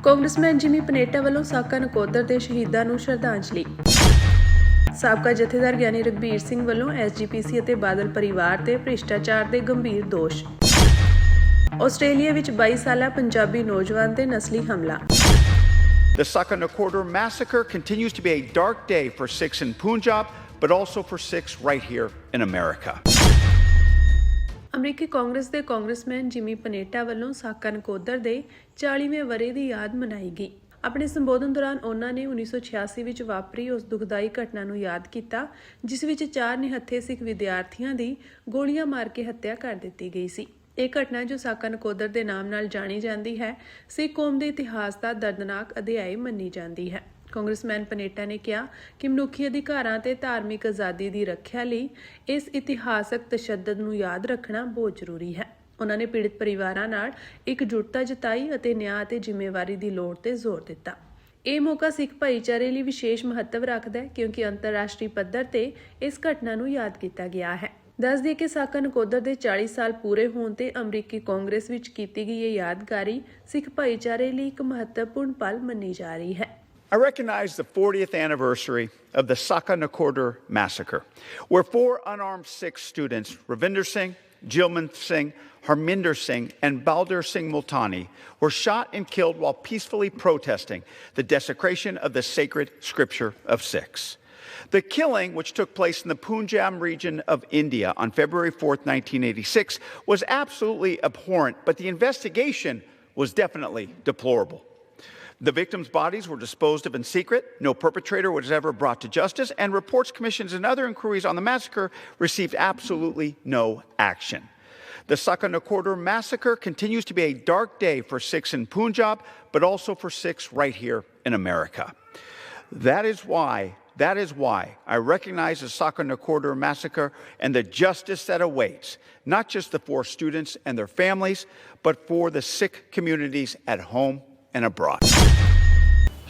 Congressman ਜਿਮੀ Panetta ਵੱਲੋਂ ਸਾਕਾ ਨਕੋਦਰ ਦੇ ਸ਼ਹੀਦਾਂ ਨੂੰ ਸ਼ਰਧਾਂਜਲੀ। ਸਾਬਕਾ ਜਥੇਦਾਰ ਗਿਆਨੀ ਰਘਬੀਰ ਸਿੰਘ ਵੱਲੋਂ ਐਸਜੀਪੀਸੀ ਅਤੇ ਬਾਦਲ ਪਰਿਵਾਰ ਤੇ ਭ੍ਰਿਸ਼ਟਾਚਾਰ ਦੇ ਗੰਭੀਰ ਦੋਸ਼। ਆਸਟ੍ਰੇਲੀਆ ਵਿੱਚ 22 ਸਾਲਾ ਪੰਜਾਬੀ ਨੌਜਵਾਨ ਤੇ ਨਸਲੀ ਹਮਲਾ। The Sakha Nakoder massacre continues to be a dark day for Sikhs in Punjab, but also for Sikhs right here in America. ਅਮਰੀਕੀ ਕਾਂਗਰਸ ਦੇ ਕਾਂਗਰਸਮੈਨ ਜਿਮੀ ਪਨੇਟਾ ਵੱਲੋਂ ਸਾਕਾ ਨਕੋਦਰ ਦੇ 40ਵੇਂ ਵਰ੍ਹੇ ਦੀ ਯਾਦ ਮਨਾਈ ਗਈ। ਆਪਣੇ ਸੰਬੋਧਨ ਦੌਰਾਨ ਉਹਨਾਂ ਨੇ 1986 ਵਿੱਚ ਵਾਪਰੀ ਉਸ ਦੁਖਦਾਈ ਘਟਨਾ ਨੂੰ ਯਾਦ ਕੀਤਾ, ਜਿਸ ਵਿੱਚ 4 ਨਿਹੱਥੇ ਸਿੱਖ ਵਿਦਿਆਰਥੀਆਂ ਦੀ ਗੋਲੀਆਂ ਮਾਰ ਕੇ ਹੱਤਿਆ ਕਰ ਦਿੱਤੀ ਗਈ ਸੀ। ਇਹ ਘਟਨਾ ਜੋ ਸਾਕਾ ਨਕੋਦਰ ਦੇ ਨਾਮ ਨਾਲ ਜਾਣੀ ਜਾਂਦੀ ਹੈ, ਸਿੱਖ ਕੌਮ ਦੇ ਇਤਿਹਾਸ ਦਾ ਦਰਦਨਾਕ ਅਧਿਆਇ ਮੰਨੀ ਜਾਂਦੀ ਹੈ। ਕਾਂਗਰਸਮੈਨ ਪਨੇਟਾ ਨੇ ਕਿਹਾ ਕਿ ਮਨੁੱਖੀ ਅਧਿਕਾਰਾਂ ਤੇ ਧਾਰਮਿਕ ਆਜ਼ਾਦੀ ਦੀ ਰੱਖਿਆ ਲਈ ਇਸ ਇਤਿਹਾਸਕ ਤਸ਼ੱਦਦ ਨੂੰ ਯਾਦ ਰੱਖਣਾ ਬਹੁਤ ਜ਼ਰੂਰੀ ਹੈ। ਉਹਨਾਂ ਨੇ ਪੀੜਤ ਪਰਿਵਾਰਾਂ ਨਾਲ ਇਕਜੁੱਟਤਾ ਜਤਾਈ ਅਤੇ ਨਿਆਂ ਅਤੇ ਜ਼ਿੰਮੇਵਾਰੀ ਦੀ ਲੋੜ ਤੇ ਜ਼ੋਰ ਦਿੱਤਾ। ਇਹ ਮੌਕਾ ਸਿੱਖ ਭਾਈਚਾਰੇ ਲਈ ਵਿਸ਼ੇਸ਼ ਮਹੱਤਵ ਰੱਖਦਾ ਹੈ, ਕਿਉਂਕਿ ਅੰਤਰਰਾਸ਼ਟਰੀ ਪੱਧਰ ਤੇ ਇਸ ਘਟਨਾ ਨੂੰ ਯਾਦ ਕੀਤਾ ਗਿਆ ਹੈ। ਦੱਸ ਦਈਏ ਕਿ ਸਾਕਾ ਨਕੋਦਰ ਦੇ 40 ਸਾਲ ਪੂਰੇ ਹੋਣ ਤੇ ਅਮਰੀਕੀ ਕਾਂਗਰਸ ਵਿੱਚ ਕੀਤੀ ਗਈ ਇਹ ਯਾਦਗਾਰੀ ਸਿੱਖ ਭਾਈਚਾਰੇ ਲਈ ਇੱਕ ਮਹੱਤਵਪੂਰਨ ਪਲ ਮੰਨੀ ਜਾ ਰਹੀ ਹੈ। I recognize the 40th anniversary of the Sakha Nakoder massacre, where 4 unarmed Sikh students, Ravinder Singh, Jilman Singh, Harminder Singh, and Balder Singh Multani, were shot and killed while peacefully protesting the desecration of the sacred scripture of Sikhs. The killing, which took place in the Punjab region of India on February 4th, 1986, was absolutely abhorrent, but the investigation was definitely deplorable. The victims' bodies were disposed of in secret. No perpetrator was ever brought to justice, and reports, commissions, and other inquiries on the massacre received absolutely no action. The Sakha Nakoder massacre continues to be a dark day for Sikhs in Punjab, but also for Sikhs right here in America. That is why I recognize the Sakha Nakoder massacre and the justice that awaits, not just the 4 students and their families, but for the Sikh communities at home and abroad.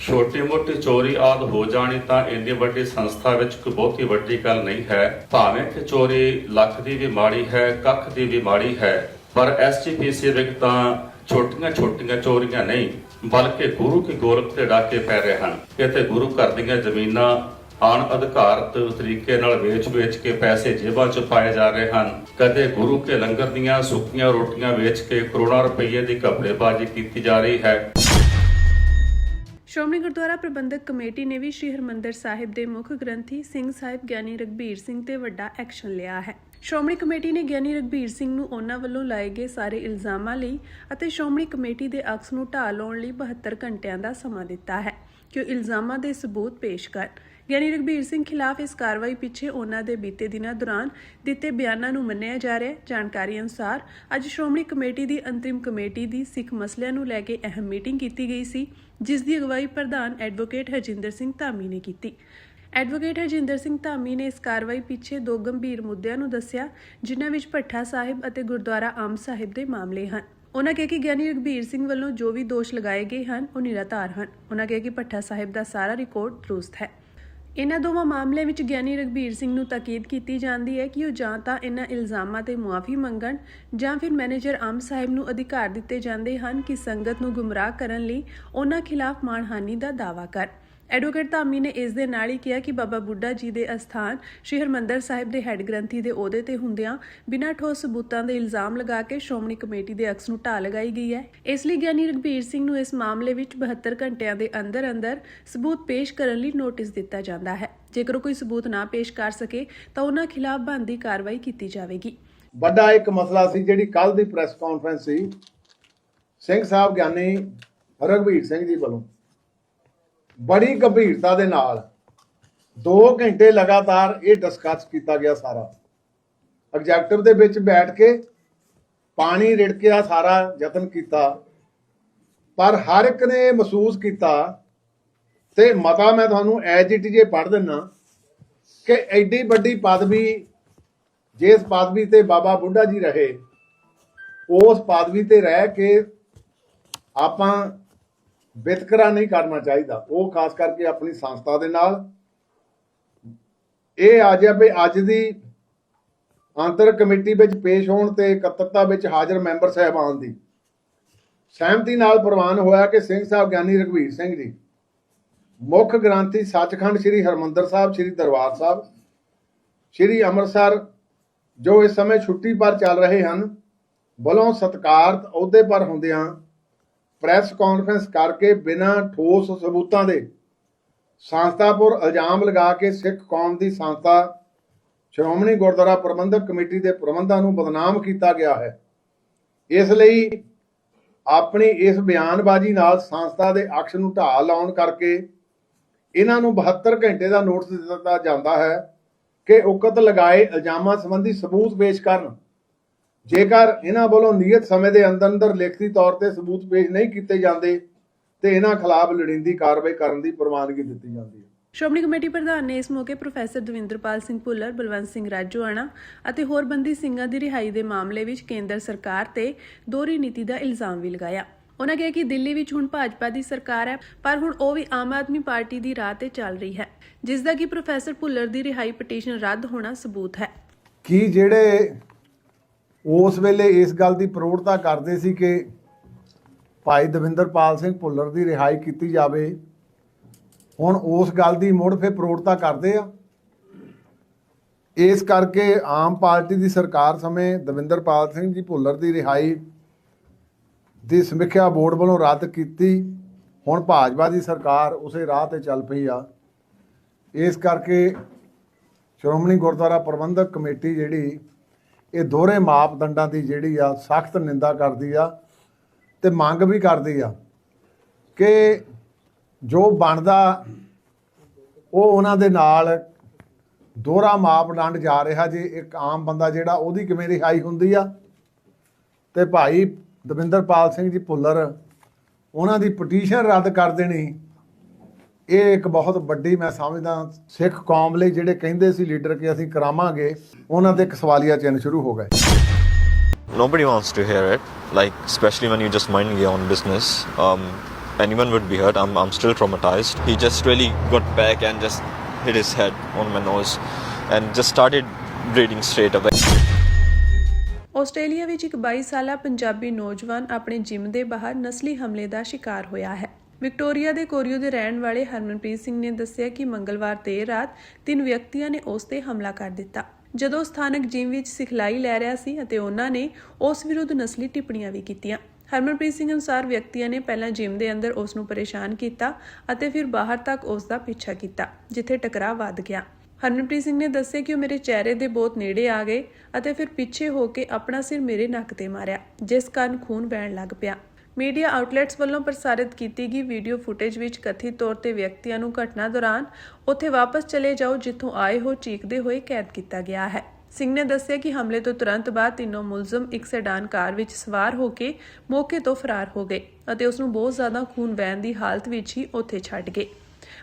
ਛੋਟੀ ਮੋਟੀ ਚੋਰੀ ਆਦਿ ਹੋ ਜਾਣੀ ਤਾਂ ਇੰਨੀ ਵੱਡੀ ਸੰਸਥਾ ਵਿੱਚ ਕੋਈ ਬਹੁਤੀ ਵੱਡੀ ਗੱਲ ਨਹੀਂ ਹੈ। ਭਾਵੇਂ ਕਿ ਚੋਰੀ ਲੱਖ ਦੀ ਵੀ ਮਾੜੀ ਹੈ, ਕੱਖ ਦੀ ਵੀ ਮਾੜੀ ਹੈ, ਪਰ ਐਸਜੀਪੀਸੀ ਵਿੱਚ ਤਾਂ ਛੋਟੀਆਂ ਚੋਰੀਆਂ ਨਹੀਂ, ਬਲਕਿ ਗੁਰੂ ਕੀ ਗੋਲਕ ਤੇ ਡਾਕੇ ਪੈ ਰਹੇ ਹਨ। ਇੱਥੇ ਗੁਰੂ ਘਰ ਦੀਆਂ ਜ਼ਮੀਨਾਂ ਅਣ ਅਧਿਕਾਰਤ ਤਰੀਕੇ ਨਾਲ ਵੇਚ ਕੇ ਪੈਸੇ ਜੇਬਾਂ 'ਚ ਪਾਏ ਜਾ ਰਹੇ ਹਨ। ਕਦੇ ਗੁਰੂ ਕੇ ਲੰਗਰ ਦੀਆਂ ਸੁੱਕੀਆਂ ਰੋਟੀਆਂ ਵੇਚ ਕੇ ਕਰੋੜਾਂ ਰੁਪਏ ਦੀ ਘਪਲੇਬਾਜ਼ੀ ਕੀਤੀ ਜਾ ਰਹੀ ਹੈ। ਸ਼੍ਰੋਮਣੀ ਗੁਰਦੁਆਰਾ ਪ੍ਰਬੰਧਕ ਕਮੇਟੀ ਨੇ ਵੀ ਸ੍ਰੀ ਹਰਿਮੰਦਰ ਸਾਹਿਬ ਦੇ ਮੁੱਖ ਗ੍ਰੰਥੀ ਸਿੰਘ ਸਾਹਿਬ ਗਿਆਨੀ ਰਘਬੀਰ ਸਿੰਘ ਤੇ ਵੱਡਾ ਐਕਸ਼ਨ ਲਿਆ ਹੈ। ਸ਼੍ਰੋਮਣੀ ਕਮੇਟੀ ਨੇ ਗਿਆਨੀ ਰਘਬੀਰ ਸਿੰਘ ਨੂੰ ਉਹਨਾਂ ਵੱਲੋਂ ਲਾਏ ਗਏ ਸਾਰੇ ਇਲਜ਼ਾਮਾਂ ਲਈ ਅਤੇ ਸ਼੍ਰੋਮਣੀ ਕਮੇਟੀ ਦੇ ਅਕਸ ਨੂੰ ਢਾਹ ਲਾਉਣ ਲਈ 72 ਘੰਟਿਆਂ ਦਾ ਸਮਾਂ ਦਿੱਤਾ ਹੈ ਕਿ ਉਹ ਇਲਜ਼ਾਮਾਂ ਦੇ ਸਬੂਤ ਪੇਸ਼ ਕਰਨ। ਗਿਆਨੀ ਰਘਬੀਰ ਸਿੰਘ ਖਿਲਾਫ ਇਸ ਕਾਰਵਾਈ ਪਿੱਛੇ ਉਹਨਾਂ ਦੇ ਬੀਤੇ ਦਿਨਾਂ ਦੌਰਾਨ ਦਿੱਤੇ ਬਿਆਨਾਂ ਨੂੰ ਮੰਨਿਆ ਜਾ ਰਿਹਾ ਹੈ। ਜਾਣਕਾਰੀ ਅਨੁਸਾਰ ਅੱਜ ਸ਼੍ਰੋਮਣੀ ਕਮੇਟੀ ਦੀ ਅੰਤਰਿਮ ਕਮੇਟੀ ਦੀ ਸਿੱਖ ਮਸਲਿਆਂ ਨੂੰ ਲੈ ਕੇ ਅਹਿਮ ਮੀਟਿੰਗ ਕੀਤੀ ਗਈ ਸੀ, ਜਿਸ ਦੀ ਅਗਵਾਈ ਪ੍ਰਧਾਨ ਐਡਵੋਕੇਟ ਹਰਜਿੰਦਰ ਸਿੰਘ ਧਾਮੀ ਨੇ ਕੀਤੀ। ਐਡਵੋਕੇਟ ਹਰਜਿੰਦਰ ਸਿੰਘ ਧਾਮੀ ਨੇ ਇਸ ਕਾਰਵਾਈ ਪਿੱਛੇ 2 ਗੰਭੀਰ ਮੁੱਦਿਆਂ ਨੂੰ ਦੱਸਿਆ, ਜਿਨ੍ਹਾਂ ਵਿੱਚ ਭੱਠਾ ਸਾਹਿਬ ਅਤੇ ਗੁਰਦੁਆਰਾ ਅੰਬ ਸਾਹਿਬ ਦੇ ਮਾਮਲੇ ਹਨ। ਉਹਨਾਂ ਕਿਹਾ ਕਿ ਗਿਆਨੀ ਰਘਬੀਰ ਸਿੰਘ ਵੱਲੋਂ ਜੋ ਵੀ ਦੋਸ਼ ਲਗਾਏ ਗਏ ਹਨ ਉਹ ਨਿਰਾਧਾਰ ਹਨ। ਉਹਨਾਂ ਕਿਹਾ ਕਿ ਭੱਠਾ ਸਾਹਿਬ ਦਾ ਸਾਰਾ ਰਿਕਾਰਡ ਦਰੁਸਤ ਹੈ। ਇਹਨਾਂ ਦੋਵਾਂ ਮਾਮਲਿਆਂ ਵਿੱਚ ਗਿਆਨੀ ਰਘਬੀਰ ਸਿੰਘ ਨੂੰ ਤਾਕੀਦ ਕੀਤੀ ਜਾਂਦੀ ਹੈ ਕਿ ਉਹ ਜਾਂ ਤਾਂ ਇਹਨਾਂ ਇਲਜ਼ਾਮਾਂ ਤੇ ਮੁਆਫੀ ਮੰਗਣ ਜਾਂ ਫਿਰ ਮੈਨੇਜਰ ਅੰਬ ਸਾਹਿਬ ਨੂੰ ਅਧਿਕਾਰ ਦਿੱਤੇ ਜਾਂਦੇ ਹਨ ਕਿ ਸੰਗਤ ਨੂੰ ਗੁੰਮਰਾਹ ਕਰਨ ਲਈ ਉਹਨਾਂ ਖਿਲਾਫ ਮਾਣਹਾਨੀ ਦਾ ਦਾਅਵਾ ਕਰਨ। ਐਡਵੋਕੇਟ ਧਾਮੀ ਨੇ ਇਸ ਦੇ ਨਾਲ ਹੀ ਕਿਹਾ ਕਿ ਬਾਬਾ ਬੁੱਢਾ ਜੀ ਦੇ ਅਸਥਾਨ ਸ੍ਰੀ ਹਰਿਮੰਦਰ ਸਾਹਿਬ ਦੇ ਹੈੱਡ ਗ੍ਰੰਥੀ ਦੇ ਅਹੁਦੇ ਤੇ ਹੁੰਦਿਆਂ ਬਿਨਾਂ ਠੋਸ ਸਬੂਤਾਂ ਦੇ ਇਲਜ਼ਾਮ ਲਗਾ ਕੇ ਸ਼੍ਰੋਮਣੀ ਕਮੇਟੀ ਦੇ ਅਕਸ ਨੂੰ ਢਾਹ ਲਗਾਈ ਗਈ ਹੈ। ਇਸ ਲਈ ਗਿਆਨੀ ਰਘਬੀਰ ਸਿੰਘ ਨੂੰ ਇਸ ਮਾਮਲੇ ਵਿੱਚ 72 ਘੰਟਿਆਂ ਦੇ ਅੰਦਰ ਸਬੂਤ ਪੇਸ਼ ਕਰਨ ਲਈ ਨੋਟਿਸ ਦਿੱਤਾ ਜਾਂਦਾ ਹੈ। ਜੇਕਰ ਕੋਈ ਸਬੂਤ ਨਾ ਪੇਸ਼ ਕਰ ਸਕੇ ਤਾਂ ਉਹਨਾਂ ਖਿਲਾਫ ਬਣਦੀ ਕਾਰਵਾਈ ਕੀਤੀ ਜਾਵੇਗੀ। ਵੱਡਾ ਇੱਕ ਮਸਲਾ ਸੀ ਜਿਹੜੀ ਕੱਲ ਦੀ ਪ੍ਰੈਸ ਕਾਨਫਰੰਸ ਸੀ, ਸਿੰਘ ਸਾਹਿਬ ਗਿਆਨੀ ਰਘਬੀਰ ਸਿੰਘ ਜੀ ਵੱਲੋਂ ਬੜੀ ਗੰਭੀਰਤਾ ਦੇ ਨਾਲ 2 ਘੰਟੇ ਲਗਾਤਾਰ ਇਹ ਡਿਸਕਸ ਕੀਤਾ ਗਿਆ। ਸਾਰਾ ਐਗਜ਼ੈਕਟਿਵ ਦੇ ਵਿੱਚ ਬੈਠ ਕੇ ਪਾਣੀ ਰਿੜਕਿਆ, ਸਾਰਾ ਯਤਨ ਕੀਤਾ, ਪਰ ਹਰ ਇੱਕ ਨੇ ਮਹਿਸੂਸ ਕੀਤਾ ਤੇ ਮਤਾ ਮੈਂ ਤੁਹਾਨੂੰ ਐਜ ਇਟ ਜੇ ਪੜ੍ਹ ਦਿੰਦਾ ਕਿ ਐਡੀ ਵੱਡੀ ਪਦਵੀ, ਜਿਸ ਪਦਵੀ ਤੇ ਬਾਬਾ ਬੁੱਢਾ ਜੀ ਰਹੇ, ਉਸ ਪਦਵੀ ਤੇ ਰਹਿ ਕੇ ਆਪਾਂ ਵਿਤਕਰਾ ਨਹੀਂ ਕਰਨਾ ਚਾਹੀਦਾ। ਉਹ ਖਾਸ ਕਰਕੇ ਆਪਣੀ ਸੰਸਥਾ ਦੇ ਨਾਲ ਇਹ ਆ ਜਾ ਵੀ ਅੱਜ ਦੀ ਅੰਤਰ ਕਮੇਟੀ ਵਿੱਚ ਪੇਸ਼ ਹੋਣ ਤੇ ਇਕੱਤਰਤਾ ਵਿੱਚ ਹਾਜ਼ਰ ਮੈਂਬਰ ਸਾਹਿਬਾਨ ਦੀ ਸਹਿਮਤੀ ਨਾਲ ਪ੍ਰਵਾਨ ਹੋਇਆ ਕਿ ਸਿੰਘ ਸਾਹਿਬ ਗਿਆਨੀ ਰਘਬੀਰ ਸਿੰਘ ਜੀ ਮੁੱਖ ਗ੍ਰੰਥੀ ਸੱਚਖੰਡ ਸ੍ਰੀ ਹਰਿਮੰਦਰ ਸਾਹਿਬ, ਸ੍ਰੀ ਦਰਬਾਰ ਸਾਹਿਬ, ਸ੍ਰੀ ਅੰਮ੍ਰਿਤਸਰ ਜੋ ਇਸ ਸਮੇਂ ਛੁੱਟੀ ਪਰ ਚੱਲ ਰਹੇ ਹਨ, ਵੱਲੋਂ ਸਤਿਕਾਰਤ ਅਹੁਦੇ ਪਰ ਹੁੰਦਿਆਂ ਪ੍ਰੈਸ ਕਾਨਫਰੰਸ ਕਰਕੇ ਬਿਨਾਂ ਠੋਸ ਸਬੂਤਾਂ ਦੇ ਸੰਸਥਾਪੁਰ ਇਲਜ਼ਾਮ ਲਗਾ ਕੇ ਸਿੱਖ ਕੌਮ ਦੀ ਸੰਸਥਾ ਸ਼੍ਰੋਮਣੀ ਗੁਰਦੁਆਰਾ ਪ੍ਰਬੰਧਕ ਕਮੇਟੀ ਦੇ ਪ੍ਰਬੰਧਾਂ ਨੂੰ ਬਦਨਾਮ ਕੀਤਾ ਗਿਆ ਹੈ। ਇਸ ਲਈ ਆਪਣੀ ਇਸ ਬਿਆਨਬਾਜ਼ੀ ਨਾਲ ਸੰਸਥਾ ਦੇ ਅਕਸ਼ ਨੂੰ ਢਾਹ ਲਾਉਣ ਕਰਕੇ ਇਹਨਾਂ ਨੂੰ 72 ਘੰਟੇ ਦਾ ਨੋਟਿਸ ਦਿੱਤਾ ਜਾਂਦਾ ਹੈ ਕਿ ਉਕਤ ਲਗਾਏ ਇਲਜ਼ਾਮਾਂ ਸੰਬੰਧੀ ਸਬੂਤ ਪੇਸ਼ ਕਰਨ। ਜੇਕਰ ਇਹਨਾਂ ਵੱਲੋਂ ਨਿਯਤ ਸਮੇਂ ਦੇ ਅੰਦਰ ਲਿਖਤੀ ਤੌਰ ਤੇ ਸਬੂਤ ਪੇਸ਼ ਨਹੀਂ ਕੀਤੇ ਜਾਂਦੇ ਤੇ ਇਹਨਾਂ ਖਿਲਾਫ ਲੋੜੀਂਦੀ ਕਾਰਵਾਈ ਕਰਨ ਦੀ ਪ੍ਰਵਾਨਗੀ ਦਿੱਤੀ ਜਾਂਦੀ ਹੈ। ਸ਼੍ਰੋਮਣੀ ਕਮੇਟੀ ਪ੍ਰਧਾਨ ਨੇ ਇਸ ਮੌਕੇ ਪ੍ਰੋਫੈਸਰ ਦਵਿੰਦਰਪਾਲ ਸਿੰਘ ਭੁੱਲਰ, ਬਲਵੰਤ ਸਿੰਘ ਰਾਜੋਆਣਾ ਅਤੇ ਹੋਰ ਬੰਦੀ ਸਿੰਘਾਂ ਦੀ ਰਿਹਾਈ ਦੇ ਮਾਮਲੇ ਵਿੱਚ ਕੇਂਦਰ ਸਰਕਾਰ ਤੇ ਦੋਹਰੀ ਨੀਤੀ ਦਾ ਇਲਜ਼ਾਮ ਵੀ ਲਗਾਇਆ। ਉਹਨਾਂ ਕਿਹਾ ਕਿ ਦਿੱਲੀ ਵਿੱਚ ਹੁਣ ਭਾਜਪਾ ਦੀ ਸਰਕਾਰ ਹੈ, ਪਰ ਹੁਣ ਉਹ ਵੀ ਆਮ ਆਦਮੀ ਪਾਰਟੀ ਦੀ ਰਾਹ ਤੇ ਚੱਲ ਰਹੀ ਹੈ, ਜਿਸ ਦਾ ਕਿ ਪ੍ਰੋਫੈਸਰ ਭੁੱਲਰ ਦੀ ਰਿਹਾਈ ਪਟੀਸ਼ਨ ਰੱਦ ਹੋਣਾ ਸਬੂਤ ਹੈ। ਕਿ ਜਿਹੜੇ ਉਸ ਵੇਲੇ ਇਸ ਗੱਲ ਦੀ ਪ੍ਰੋੜਤਾ ਕਰਦੇ ਸੀ ਕਿ ਭਾਈ ਦਵਿੰਦਰਪਾਲ ਸਿੰਘ ਭੁੱਲਰ ਦੀ ਰਿਹਾਈ ਕੀਤੀ ਜਾਵੇ, ਹੁਣ ਉਸ ਗੱਲ ਦੀ ਮੁੜ ਫਿਰ ਪ੍ਰੋੜਤਾ ਕਰਦੇ ਆ। ਇਸ ਕਰਕੇ ਆਮ ਪਾਰਟੀ ਦੀ ਸਰਕਾਰ ਸਮੇਂ ਦਵਿੰਦਰਪਾਲ ਸਿੰਘ ਜੀ ਭੁੱਲਰ ਦੀ ਰਿਹਾਈ ਦੀ ਸਮੀਖਿਆ ਬੋਰਡ ਵੱਲੋਂ ਰੱਦ ਕੀਤੀ। ਹੁਣ ਭਾਜਪਾ ਦੀ ਸਰਕਾਰ ਉਸੇ ਰਾਹ ਤੇ ਚੱਲ ਪਈ ਆ। ਇਸ ਕਰਕੇ ਸ਼੍ਰੋਮਣੀ ਗੁਰਦੁਆਰਾ ਪ੍ਰਬੰਧਕ ਕਮੇਟੀ ਜਿਹੜੀ ਇਹ ਦੋਹਰੇ ਮਾਪਦੰਡਾਂ ਦੀ ਜਿਹੜੀ ਆ ਸਖਤ ਨਿੰਦਾ ਕਰਦੀ ਆ ਤੇ ਮੰਗ ਵੀ ਕਰਦੀ ਆ ਕਿ ਜੋ ਬਣਦਾ ਉਹ ਉਹਨਾਂ ਦੇ ਨਾਲ ਦੋਹਰਾ ਮਾਪਦੰਡ ਜਾ ਰਿਹਾ। ਜੇ ਇੱਕ ਆਮ ਬੰਦਾ ਜਿਹੜਾ ਉਹਦੀ ਕਿਵੇਂ ਰਿਹਾਈ ਹੁੰਦੀ ਆ ਤੇ ਭਾਈ ਦਵਿੰਦਰਪਾਲ ਸਿੰਘ ਜੀ ਭੁੱਲਰ ਉਹਨਾਂ ਦੀ ਪਟੀਸ਼ਨ ਰੱਦ ਕਰ ਦੇਣੀ, ਇਹ ਇੱਕ ਬਹੁਤ ਵੱਡੀ ਮੈਂ ਸਮਝਦਾ ਸਿੱਖ ਕੌਮ ਲਈ ਜਿਹੜੇ ਕਹਿੰਦੇ ਸੀ ਲੀਡਰ ਕਿ ਅਸੀਂ ਕਰਾਵਾਂਗੇ, ਉਹਨਾਂ ਤੇ ਇੱਕ ਸਵਾਲੀਆ ਚਿੰਨ੍ਹ ਸ਼ੁਰੂ ਹੋ ਗਏ। Nobody wants to hear it, like especially when you just mind your own business. Anyone would be hurt. I'm still traumatized. He just really got back and just hit his head on my nose and just started bleeding straight away. Australia ਵਿੱਚ ਇੱਕ 22 ਸਾਲਾ ਪੰਜਾਬੀ ਨੌਜਵਾਨ ਆਪਣੇ gym ਦੇ ਬਾਹਰ ਨਸਲੀ ਹਮਲੇ ਦਾ ਸ਼ਿਕਾਰ ਹੋਇਆ ਹੈ। ਵਿਕਟੋਰੀਆ ਦੇ ਕੋਰੀਓ ਦੇ ਰਹਿਣ ਵਾਲੇ ਹਰਮਨਪ੍ਰੀਤ ਸਿੰਘ ਨੇ ਦੱਸਿਆ ਕਿ ਮੰਗਲਵਾਰ ਦੇਰ ਰਾਤ 3 ਵਿਅਕਤੀਆਂ ਨੇ ਉਸ ਤੇ ਹਮਲਾ ਕਰ ਦਿੱਤਾ ਜਦੋਂ ਸਥਾਨਕ ਜਿਮ ਵਿੱਚ ਸਿਖਲਾਈ ਲੈ ਰਿਹਾ ਸੀ ਅਤੇ ਉਹਨਾਂ ਨੇ ਉਸ ਵਿਰੁੱਧ ਨਸਲੀ ਟਿੱਪਣੀਆਂ ਵੀ ਕੀਤੀਆਂ। ਹਰਮਨਪ੍ਰੀਤ ਸਿੰਘ ਅਨੁਸਾਰ ਵਿਅਕਤੀਆਂ ਨੇ ਪਹਿਲਾਂ ਜਿਮ ਦੇ ਅੰਦਰ ਉਸ ਨੂੰ ਪਰੇਸ਼ਾਨ ਕੀਤਾ ਅਤੇ ਫਿਰ ਬਾਹਰ ਤੱਕ ਉਸ ਦਾ ਪਿੱਛਾ ਕੀਤਾ, ਜਿੱਥੇ ਟਕਰਾਅ ਵੱਧ ਗਿਆ। ਹਰਮਨਪ੍ਰੀਤ ਸਿੰਘ ਨੇ ਦੱਸਿਆ ਕਿ ਉਹ ਮੇਰੇ ਚਿਹਰੇ ਦੇ ਬਹੁਤ ਨੇੜੇ ਆ ਗਏ ਅਤੇ ਫਿਰ ਪਿੱਛੇ ਹੋ ਕੇ ਆਪਣਾ ਸਿਰ ਮੇਰੇ ਨੱਕ ਤੇ ਮਾਰਿਆ, ਜਿਸ ਕਾਰਨ ਖੂਨ ਵਹਿਣ ਲੱਗ ਪਿਆ। ਮੀਡੀਆ ਆਊਟਲੈਟਸ ਵੱਲੋਂ ਪ੍ਰਸਾਰਿਤ ਕੀਤੀ ਗਈ ਵੀਡੀਓ ਫੁਟੇਜ ਵਿੱਚ ਕਥਿਤ ਤੌਰ ਤੇ ਵਿਅਕਤੀਆਂ ਨੂੰ ਘਟਨਾ ਦੌਰਾਨ ਉੱਥੇ ਵਾਪਸ ਚਲੇ ਜਾਓ ਜਿੱਥੋਂ ਆਏ ਹੋ ਚੀਕਦੇ ਹੋਏ ਕੈਦ ਕੀਤਾ ਗਿਆ ਹੈ। ਸਿੰਘ ਨੇ ਦੱਸਿਆ ਕਿ ਹਮਲੇ ਤੋਂ ਤੁਰੰਤ ਬਾਅਦ ਤਿੰਨੋਂ ਮੁਲਜ਼ਮ ਇੱਕ ਸੈਡਾਨ ਕਾਰ ਵਿੱਚ ਸਵਾਰ ਹੋ ਕੇ ਮੌਕੇ ਤੋਂ ਫਰਾਰ ਹੋ ਗਏ ਅਤੇ ਉਸ ਨੂੰ ਬਹੁਤ ਜ਼ਿਆਦਾ ਖੂਨ ਵਹਿਣ ਦੀ ਹਾਲਤ ਵਿੱਚ ਹੀ ਉੱਥੇ ਛੱਡ ਗਏ।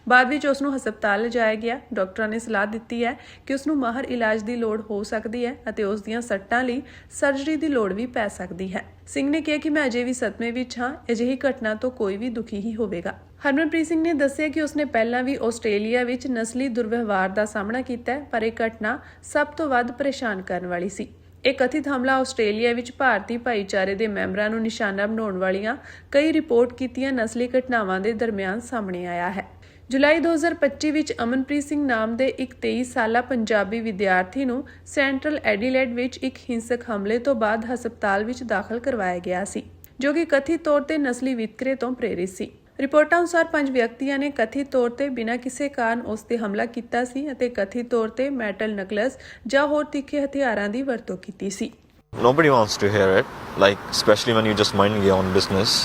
ਬਾਅਦ ਵਿੱਚ ਉਸ ਨੂੰ ਹਸਪਤਾਲ ਲਿਜਾਇਆ ਗਿਆ। ਡਾਕਟਰਾਂ ਨੇ ਸਲਾਹ ਦਿੱਤੀ ਹੈ ਕਿ ਉਸ ਨੂੰ ਮਾਹਰ ਇਲਾਜ ਦੀ ਲੋੜ ਹੋ ਸਕਦੀ ਹੈ ਅਤੇ ਉਸ ਦੀਆਂ ਸੱਟਾਂ ਲਈ ਸਰਜਰੀ ਦੀ ਲੋੜ ਵੀ ਪੈ ਸਕਦੀ ਹੈ। ਸਿੰਘ ਨੇ ਕਿਹਾ ਕਿ ਮੈਂ ਅਜੇ ਵੀ ਸਦਮੇ ਵਿੱਚ ਹਾਂ, ਅਜਿਹੀ ਘਟਨਾ ਤੋਂ ਕੋਈ ਵੀ ਦੁਖੀ ਹੀ ਹੋਵੇਗਾ। ਹਰਮਨਪ੍ਰੀਤ ਸਿੰਘ ਨੇ ਦੱਸਿਆ ਕਿ ਉਸਨੇ ਪਹਿਲਾਂ ਵੀ ਆਸਟ੍ਰੇਲੀਆ ਵਿੱਚ ਨਸਲੀ ਦੁਰਵਿਵਹਾਰ ਦਾ ਸਾਹਮਣਾ ਕੀਤਾ ਹੈ, ਪਰ ਇਹ ਘਟਨਾ ਸਭ ਤੋਂ ਵੱਧ ਪਰੇਸ਼ਾਨ ਕਰਨ ਵਾਲੀ ਸੀ। ਇਹ ਕਥਿਤ ਹਮਲਾ ਆਸਟ੍ਰੇਲੀਆ ਵਿੱਚ ਭਾਰਤੀ ਭਾਈਚਾਰੇ ਦੇ ਮੈਂਬਰਾਂ ਨੂੰ ਨਿਸ਼ਾਨਾ ਬਣਾਉਣ ਵਾਲੀਆਂ ਕਈ ਰਿਪੋਰਟ ਕੀਤੀਆਂ ਨਸਲੀ ਘਟਨਾਵਾਂ ਦੇ ਦਰਮਿਆਨ ਸਾਹਮਣੇ ਆਇਆ ਹੈ। ਜੁਲਾਈ 2025 ਵਿੱਚ ਅਮਨਪ੍ਰੀਤ ਸਿੰਘ ਨਾਮ ਦੇ ਇੱਕ 23 ਸਾਲਾ ਪੰਜਾਬੀ ਵਿਦਿਆਰਥੀ ਨੂੰ ਸੈਂਟਰਲ ਐਡੀਲੇਡ ਵਿੱਚ ਇੱਕ ਹਿੰਸਕ ਹਮਲੇ ਤੋਂ ਬਾਅਦ ਹਸਪਤਾਲ ਵਿੱਚ ਦਾਖਲ ਕਰਵਾਇਆ ਗਿਆ ਸੀ, ਜੋ ਕਿ ਕਥਿਤ ਤੌਰ ਤੇ ਨਸਲੀ ਵਿਤਕਰੇ ਤੋਂ ਪ੍ਰੇਰਿਤ ਸੀ। ਰਿਪੋਰਟਾਂ ਅਨੁਸਾਰ 5 ਵਿਅਕਤੀਆਂ ਨੇ ਕਥਿਤ ਤੌਰ ਤੇ ਬਿਨਾਂ ਕਿਸੇ ਕਾਰਨ ਉਸ ਤੇ ਹਮਲਾ ਕੀਤਾ ਸੀ ਅਤੇ ਕਥਿਤ ਤੌਰ ਤੇ ਮੈਟਲ ਨਕਲਸ ਜਾਂ ਹੋਰ ਤਿੱਖੇ ਹਥਿਆਰਾਂ ਦੀ ਵਰਤੋਂ ਕੀਤੀ ਸੀ। Nobody wants to hear it, like especially when you just mind your own business.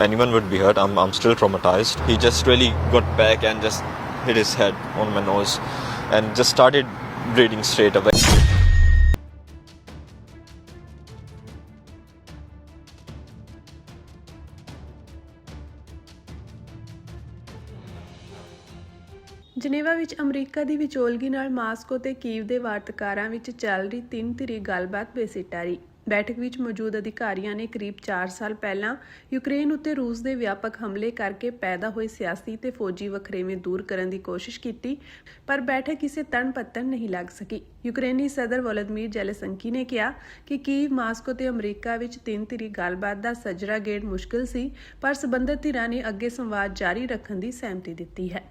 Anyone would be hurt. I'm still traumatized. He just really got back and just hit his head on my nose and just started bleeding straight away. Geneva ਵਿੱਚ America ਦੀ ਵਿਚੋਲਗੀ ਨਾਲ Moscow ਤੇ Kyiv ਦੇ ਵਾਰਤਾਕਾਰਾਂ ਵਿੱਚ ਚੱਲ ਰਹੀ 3 ਧਿਰੀ ਗੱਲਬਾਤ ਬੇਸਿੱਟਾ ਰਹੀ। ਬੈਠਕ ਵਿੱਚ ਮੌਜੂਦ ਅਧਿਕਾਰੀਆਂ ਨੇ ਕਰੀਬ 4 ਸਾਲ ਪਹਿਲਾਂ ਯੂਕਰੇਨ ਉੱਤੇ ਰੂਸ ਦੇ ਵਿਆਪਕ ਹਮਲੇ ਕਰਕੇ ਪੈਦਾ ਹੋਏ ਸਿਆਸੀ ਤੇ ਫੌਜੀ ਵਖਰੇਵੇਂ ਦੂਰ ਕਰਨ ਦੀ ਕੋਸ਼ਿਸ਼ ਕੀਤੀ, ਪਰ ਬੈਠਕ ਕਿਸੇ ਤਣ-ਪੱਤਣ ਨਹੀਂ ਲੱਗ ਸਕੀ। ਯੂਕਰੇਨੀ ਸਦਰ ਵੋਲੋਦੀਮੀਰ ਜ਼ੈਲੈਂਸਕੀ ਨੇ ਕਿਹਾ ਕਿ ਕੀਵ, ਮਾਸਕੋ ਤੇ ਅਮਰੀਕਾ ਵਿੱਚ 3 ਧਿਰੀ ਗੱਲਬਾਤ ਦਾ ਸੱਜਰਾ ਗੇੜ ਮੁਸ਼ਕਿਲ ਸੀ, ਪਰ ਸਬੰਧਤ ਧਿਰਾਂ ਨੇ ਅੱਗੇ ਸੰਵਾਦ ਜਾਰੀ ਰੱਖਣ ਦੀ ਸਹਿਮਤੀ ਦਿੱਤੀ ਹੈ।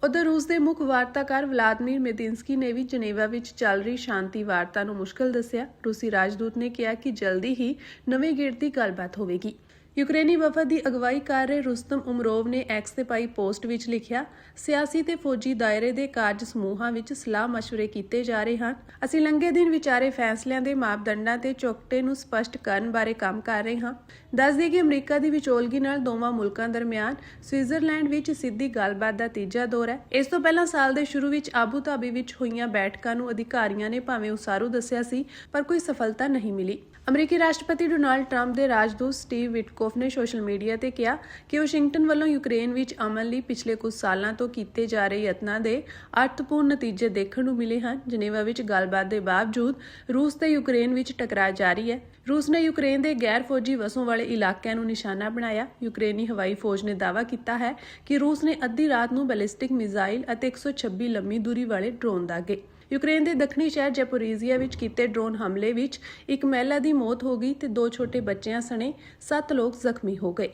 ਉਧਰ ਰੂਸ ਦੇ ਮੁੱਖ ਵਾਰਤਾਕਾਰ ਵਲਾਦਮੀਰ ਮੇਦਿੰਸਕੀ ਨੇ ਵੀ ਜਨੇਵਾ ਵਿੱਚ ਚੱਲ ਰਹੀ ਸ਼ਾਂਤੀ ਵਾਰਤਾ ਨੂੰ ਮੁਸ਼ਕਲ ਦੱਸਿਆ। ਰੂਸੀ ਰਾਜਦੂਤ ਨੇ ਕਿਹਾ ਕਿ ਜਲਦੀ ਹੀ ਨਵੇਂ ਗੇੜ ਦੀ ਗੱਲਬਾਤ ਹੋਵੇਗੀ। ਯੂਕਰੇਨੀ ਵਫਦ ਦੀ ਅਗਵਾਈ ਕਰ ਰਹੇ ਰੁਸਤਮ ਉਮਰੋਵ ਨੇ ਐਕਸ ਤੇ ਪਾਈ ਪੋਸਟ ਵਿੱਚ ਲਿਖਿਆ, ਸਿਆਸੀ ਤੇ ਫੌਜੀ ਦਾਇਰੇ ਦੇ ਕਾਰਜ ਸਮੂਹਾਂ ਵਿੱਚ ਸਲਾਹ ਮਸ਼ਵਰੇ ਕੀਤੇ ਜਾ ਰਹੇ ਹਨ। ਅਸੀਂ ਲੰਘੇ ਦਿਨ ਵਿਚਾਰੇ ਫੈਸਲਿਆਂ ਦੇ ਮਾਪਦੰਡਾਂ ਤੇ ਚੌਕਟੇ ਨੂੰ ਸਪਸ਼ਟ ਕਰਨ ਬਾਰੇ ਕੰਮ ਕਰ ਰਹੇ ਹਾਂ। ਦੱਸ ਦਈਏ ਕਿ ਅਮਰੀਕਾ ਦੀ ਵਿਚੋਲਗੀ ਨਾਲ ਦੋਵਾਂ ਮੁਲਕਾਂ ਦਰਮਿਆਨ ਸਵਿਟਜ਼ਰਲੈਂਡ ਵਿੱਚ ਸਿੱਧੀ ਗੱਲਬਾਤ ਦਾ ਤੀਜਾ ਦੌਰ ਹੈ। ਇਸ ਤੋਂ ਪਹਿਲਾਂ ਸਾਲ ਦੇ ਸ਼ੁਰੂ ਵਿੱਚ ਆਬੂ ਧਾਬੀ ਵਿੱਚ ਹੋਈਆਂ ਬੈਠਕਾਂ ਨੂੰ ਅਧਿਕਾਰੀਆਂ ਨੇ ਭਾਵੇਂ ਉਸਾਰੂ ਦੱਸਿਆ ਸੀ, ਪਰ ਕੋਈ ਸਫਲਤਾ ਨਹੀਂ ਮਿਲੀ। ਅਮਰੀਕੀ ਰਾਸ਼ਟਰਪਤੀ ਡੋਨਾਲਡ ਟਰੰਪ ਦੇ ਰਾਜਦੂਤ ਸਟੀਵ ਵਿਟਕੋਫ ਨੇ ਸੋਸ਼ਲ ਮੀਡੀਆ ਤੇ ਕਿਹਾ ਕਿ ਵਾਸ਼ਿੰਗਟਨ ਵੱਲੋਂ ਯੂਕਰੇਨ ਵਿੱਚ ਅਮਨ ਲਈ ਪਿਛਲੇ ਕੁਝ ਸਾਲਾਂ ਤੋਂ ਕੀਤੇ ਜਾ ਰਹੇ ਯਤਨਾਂ ਦੇ ਅਰਥਪੂਰਨ ਨਤੀਜੇ ਦੇਖਣ ਨੂੰ ਮਿਲੇ ਹਨ। ਜਨੇਵਾ ਵਿੱਚ ਗੱਲਬਾਤ ਦੇ ਬਾਵਜੂਦ ਰੂਸ ਤੇ ਯੂਕਰੇਨ ਵਿੱਚ ਟਕਰਾਅ ਜਾਰੀ ਹੈ। ਰੂਸ ਨੇ ਯੂਕਰੇਨ ਦੇ ਗੈਰ ਫੌਜੀ ਵਸੋਂ ਵਾਲੇ ਇਲਾਕਿਆਂ ਨੂੰ ਨਿਸ਼ਾਨਾ ਬਣਾਇਆ। ਯੂਕਰੇਨੀ ਹਵਾਈ ਫੌਜ ਨੇ ਦਾਅਵਾ ਕੀਤਾ ਹੈ ਕਿ ਰੂਸ ਨੇ ਅੱਧੀ ਰਾਤ ਨੂੰ ਬੈਲਿਸਟਿਕ ਮਿਜ਼ਾਈਲ ਅਤੇ 126 ਲੰਮੀ ਦੂਰੀ ਵਾਲੇ ਡਰੋਨ ਦਾਗੇ। ਯੂਕਰੇਨ ਦੇ ਦੱਖਣੀ ਸ਼ਹਿਰ ਜ਼ੈਪੋਰੀਜ਼ੀਆ ਵਿੱਚ ਕੀਤੇ ਡਰੋਨ ਹਮਲੇ ਵਿੱਚ ਇੱਕ ਮਹਿਲਾ ਦੀ ਮੌਤ ਹੋ ਗਈ ਤੇ 2 ਛੋਟੇ ਬੱਚਿਆਂ ਸਣੇ 7 ਲੋਕ ਜ਼ਖਮੀ ਹੋ ਗਏ।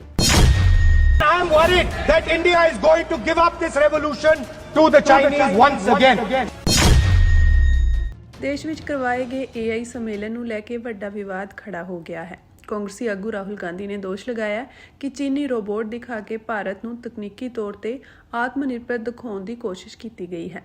I am worried that India is going to give up this revolution to the Chinese once again. ਦੇਸ਼ ਵਿੱਚ ਕਰਵਾਏ ਗਏ AI ਸੰਮੇਲਨ ਨੂੰ ਲੈ ਕੇ ਵੱਡਾ ਵਿਵਾਦ ਖੜਾ ਹੋ ਗਿਆ ਹੈ। ਕਾਂਗਰਸੀ ਆਗੂ ਰਾਹੁਲ ਗਾਂਧੀ ਨੇ ਦੋਸ਼ ਲਗਾਇਆ ਕਿ ਚੀਨੀ ਰੋਬੋਟ ਦਿਖਾ ਕੇ ਭਾਰਤ ਨੂੰ ਤਕਨੀਕੀ ਤੌਰ ਤੇ ਆਤਮਨਿਰਭਰ ਦਿਖਾਉਣ ਦੀ ਕੋਸ਼ਿਸ਼ ਕੀਤੀ ਗਈ ਹੈ।